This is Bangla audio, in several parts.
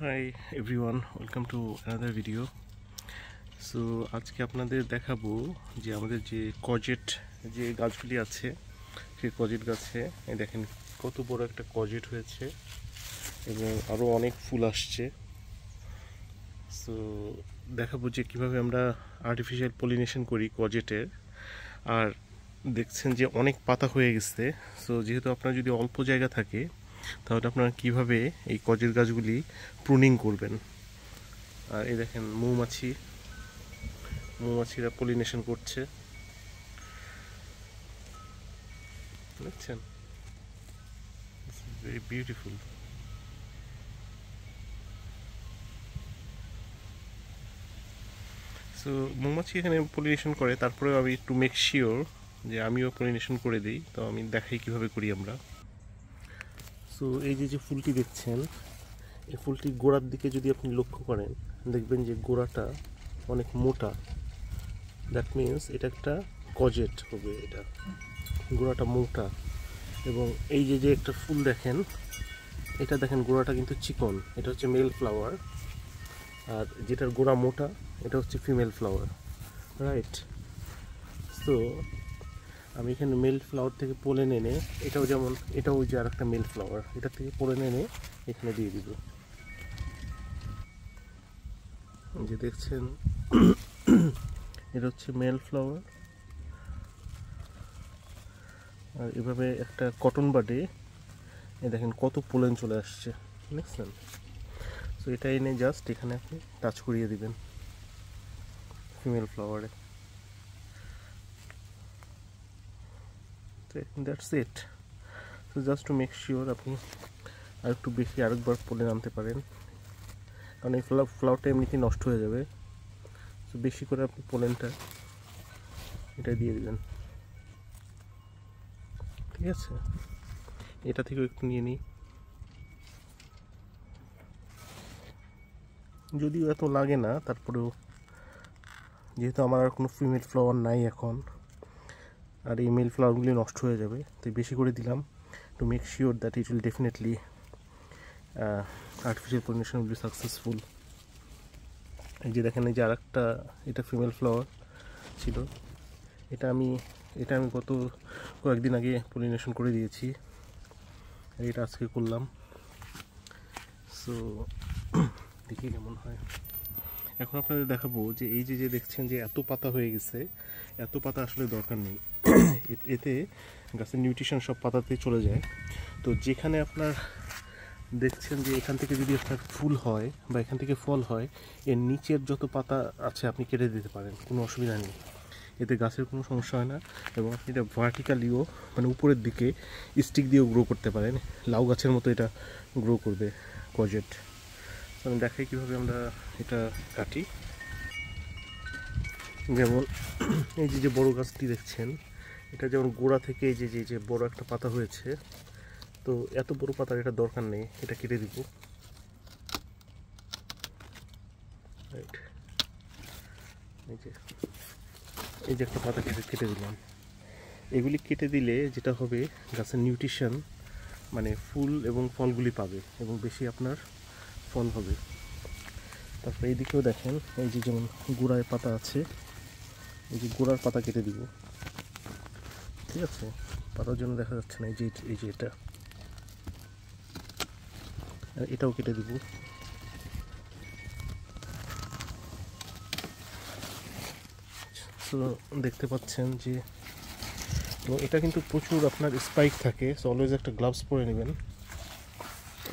Hi everyone, welcome to another video. So আজকে আপনাদের দেখাবো যে আমাদের যে কজেট যে গাছগুলি আছে সেই কজেট গাছে দেখেন কত বড় একটা কজেট হয়েছে এবং আরও অনেক ফুল আসছে। সো দেখাবো যে কীভাবে আমরা আর্টিফিশিয়াল পলিনেশন করি কজেটের। আর দেখছেন যে অনেক পাতা হয়ে গেছে। সো যেহেতু আপনার যদি অল্প জায়গা থাকে তাহলে আপনারা কীভাবে এই কজেট গাছগুলি প্রুনিং করবেন। আর এই দেখেন মৌমাছিরা পলিনেশন করছে, দেখছেন, ভেরি বিউটিফুল। সো মৌমাছি এখানে পলিনেশন করে, তারপরেও আমি টু মেক শিওর যে আমিও পলিনেশন করে দিই, তো আমি দেখাই কীভাবে করি আমরা। সো এই যে ফুলটি দেখছেন, এই ফুলটির গোড়ার দিকে যদি আপনি লক্ষ্য করেন দেখবেন যে গোড়াটা অনেক মোটা। দ্যাট মিনস এটা একটা কজেট হবে, এটা গোড়াটা মোটা। এবং এই যে একটা ফুল দেখেন, এটা দেখেন গোড়াটা কিন্তু চিকন, এটা হচ্ছে মেল ফ্লাওয়ার। আর যেটার গোড়া মোটা এটা হচ্ছে ফিমেল ফ্লাওয়ার, রাইট? সো আমি এখানে মেল ফ্লাওয়ার থেকে পোলেন এনে, এটাও যেমন এটাও যে আর একটা মেল ফ্লাওয়ার, এটা থেকে পোলেন এনে এখানে দিয়ে দিব। যে দেখছেন এটা হচ্ছে মেল ফ্লাওয়ার। আর এভাবে একটা কটন বাডে দেখেন কত পোলেন চলে আসছে, দেখছেন? সো এটা এনে জাস্ট এখানে আপনি টাচ করিয়ে দিবেন ফিমেল ফ্লাওয়ারে। That's it. So just to make sure আপনি আর একটু বেশি আরেকবার পোলেন আনতে পারেন, কারণ এই ফ্লাওয়ারটা এমনিতেই নষ্ট হয়ে যাবে। সো বেশি করে আপনি পোলেনটা এটা দিয়ে দিবেন, ঠিক আছে? এটা থেকেও একটু নিয়ে নিই, যদিও এত লাগে না, তারপরেও যেহেতু আমার আর কোনো ফিমেল ফ্লাওয়ার নাই এখন, আর এই মেল ফ্লাওয়ারগুলি নষ্ট হয়ে যাবে, তাই বেশি করে দিলাম two make sure that it will definitely artificial pollination will be successful. এই যে দেখেন, এই যে আরেকটা এটা ফিমেল ফ্লাওয়ার ছিল, এটা আমি গত কয়েকদিন আগে পলিনেশন করে দিয়েছি, আর এটা আজকে করলাম। সো দেখি কেমন হয়। এখন আপনাদের দেখাবো যে এই যে দেখছেন যে এত পাতা হয়ে গেছে, এত পাতা আসলে দরকার নেই। এতে গাছের নিউট্রিশন সব পাতাতে চলে যায়। তো যেখানে আপনার দেখছেন যে এখান থেকে যদি আপনার ফুল হয় বা এখান থেকে ফল হয়, এর নিচের যত পাতা আছে আপনি কেটে দিতে পারেন, কোনো অসুবিধা নেই, এতে গাছের কোনো সমস্যা হয় না। এবং আপনি এটা ভার্টিক্যালিও মানে উপরের দিকে স্টিক দিয়েও গ্রো করতে পারেন, লাউ গাছের মতো এটা গ্রো করবে কজেট। আমি দেখাই কীভাবে আমরা এটা কাটি। যেমন এই যে বড় গাছটি দেখছেন, এটা যেমন গোড়া থেকে এই যে বড় একটা পাতা হয়েছে, তো এত বড় পাতার এটা দরকার নেই, এটা কেটে দিব, রাইট? এই যে একটা পাতা কেটে দিলাম। এগুলি কেটে দিলে যেটা হবে, গাছের নিউট্রিশন মানে ফুল এবং ফলগুলি পাবে এবং বেশি আপনার ফল হবে। তারপরে এইদিকেও দেখেন, এই যে যেমন গোড়ায় পাতা আছে, এই যে গোড়ার পাতা কেটে দিব, ঠিক আছে? পাতার জন্য দেখা যাচ্ছে না, এই যে এটাও কেটে দিব। সো দেখতে পাচ্ছেন যে এটা কিন্তু প্রচুর আপনার স্পাইক থাকে, সো অলওয়েজ একটা গ্লাভস পরে নেবেন।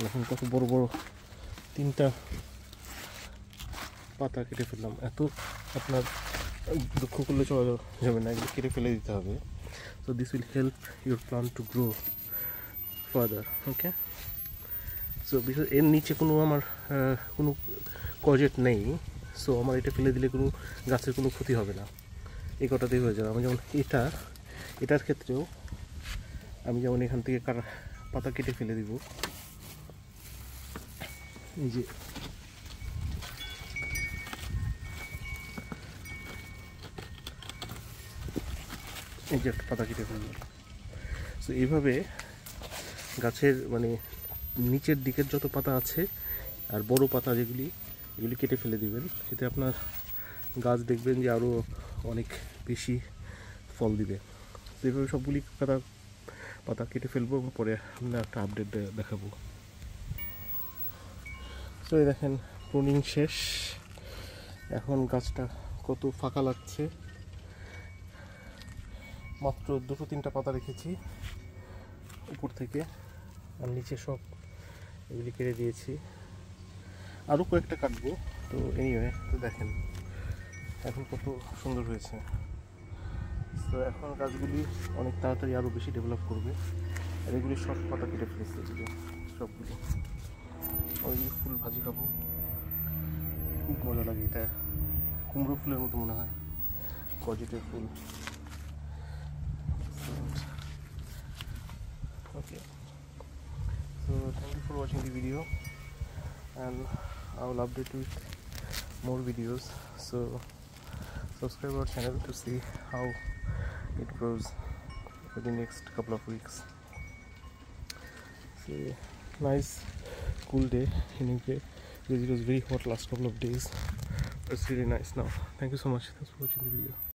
এখন কত বড় বড় 3টা পাতা কেটে ফেললাম, এত আপনার দুঃখ করলে চলা যাবে না, এগুলো কেটে ফেলে দিতে হবে। So this will help your plant to grow further, okay? So because এর নিচে কোনো আমার কোনো কজেট নেই, সো আমার এটা ফেলে দিলে কোনো গাছের কোনো ক্ষতি হবে না, এই কটাতেই হয়ে যাবে। আমি যেমন এটার ক্ষেত্রেও আমি যেমন এখান থেকে পাতা কেটে ফেলে দিব, এই যে একটা পাতা কেটে ফেলব। সো এইভাবে গাছের মানে নিচের দিকের যত পাতা আছে আর বড় পাতা যেগুলি, এগুলি কেটে ফেলে দেবেন, এতে আপনার গাছ দেখবেন যে আরও অনেক বেশি ফল দিবে। তো এইভাবে সবগুলি পাতা কেটে ফেলবো এবং পরে আমরা একটা আপডেট দেখাবো। তো এই দেখেন প্রুনিং শেষ, এখন গাছটা কত ফাঁকা লাগছে। মাত্র 2-3টা পাতা রেখেছি উপর থেকে, আর নিচে সব এগুলি কেটে দিয়েছি, আরও কয়েকটা কাটবো। তো এনিওয়ে, তো দেখেন এখন কত সুন্দর হয়েছে। তো এখন গাছগুলি অনেক তাড়াতাড়ি আরও বেশি ডেভেলপ করবে। আর এগুলি সব পাতা কেটে ফেলেছে, এগুলি সবগুলি। ওই ফুল ভাজি খাবো, খুব মজা লাগে। এটা কুমড়ো ফুলের মতো মনে হয়, কজিটের ফুল। Okay, so thank you for watching the video, and I will update you with more videos. So subscribe our channel to see how it grows for the next couple of weeks. So nice cool day in UK because it was very hot last couple of days. It's really nice now. Thank you so much. Thanks for watching the video.